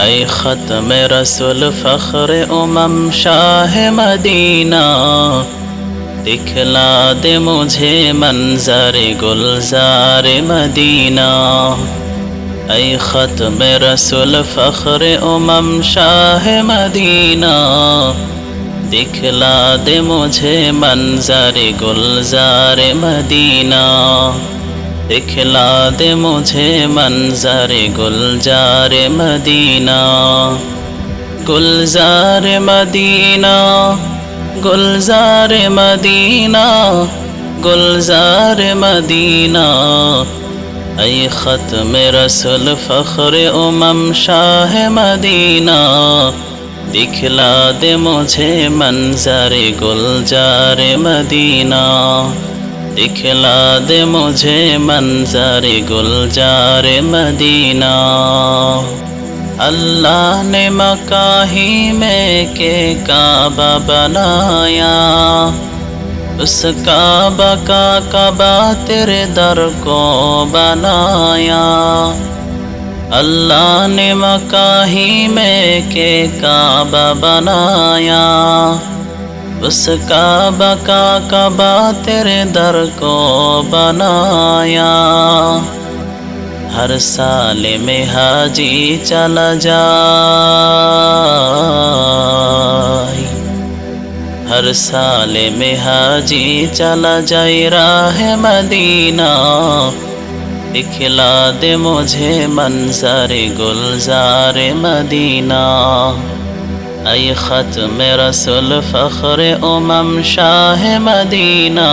اے ختم رسول فخر شاہ مدینہ، دکھلا دے مجھے منظر گلزار مدینہ۔ اے ختم رسول فخر شاہ مدینہ، دکھلا دے مجھے منظر گلزار مدینہ، دکھلا دے مجھے منظر گلزار مدینہ۔ گلزار مدینہ، گلزار مدینہ، گلزار مدینہ، اے ختم رسول فخر شاہ مدینہ، دکھلا دے مجھے منظر گلزار مدینہ، دکھلا دے مجھے منظر گلزار مدینہ۔ اللہ نے مکہ ہی میں کہ کعبہ بنایا، اس کعبہ کا کعبہ تیرے در کو بنایا۔ اللہ نے مکہ ہی میں کہ کعبہ بنایا، اس کعبہ کا کعبہ تیرے در کو بنایا۔ ہر سال میں حاجی چلا جائے، ہر سال میں حاجی چلا جائے راہ مدینہ، دکھلا دے مجھے منظر گلزار مدینہ۔ اے ختم رسول فخر شاہ مدینہ،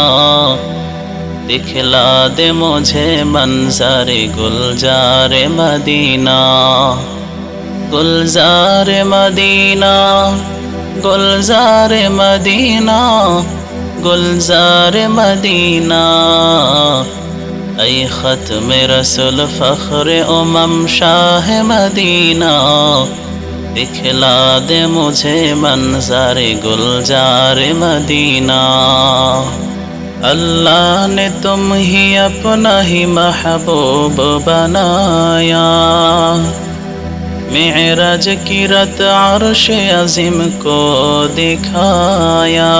دکھلا دے مجھے منظر گلزار مدینہ۔ گلزار مدینہ، گلزار مدینہ، گلزار مدینہ، اے ختم رسول فخر شاہ مدینہ، دکھلا دے مجھے منظر گلزار مدینہ۔ اللہ نے تم ہی اپنا ہی محبوب بنایا، معراج کی رات عرش عظیم کو دکھایا۔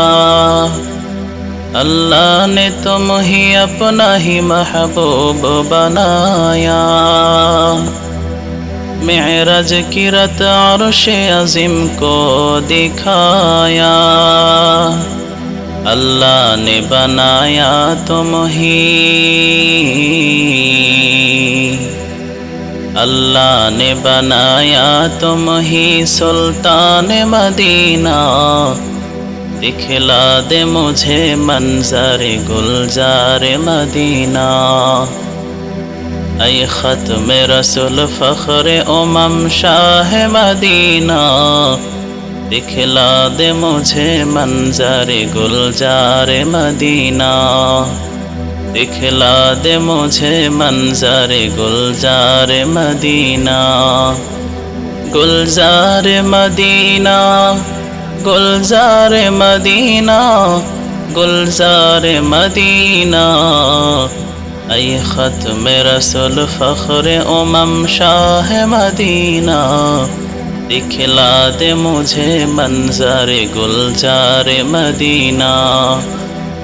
اللہ نے تم ہی اپنا ہی محبوب بنایا، معراج کی رات عرش عظیم کو دکھایا۔ اللہ نے بنایا تم ہی، اللہ نے بنایا تم ہی سلطان مدینہ، دکھلا دے مجھے منظر گلزار مدینہ۔ اے ختم رسول فخر شاہ مدینہ، دکھلا دے مجھے منظر گلزار مدینہ، دکھلا دے مجھے منظر گلزار مدینہ۔ گلزار مدینہ، گلزار مدینہ، گلزار مدینہ، اے ختم رسول فخر شاہ مدینہ، دکھلا دے مجھے منظر گلزار مدینہ،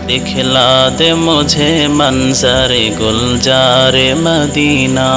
دکھلا دے مجھے منظر گلزار مدینہ۔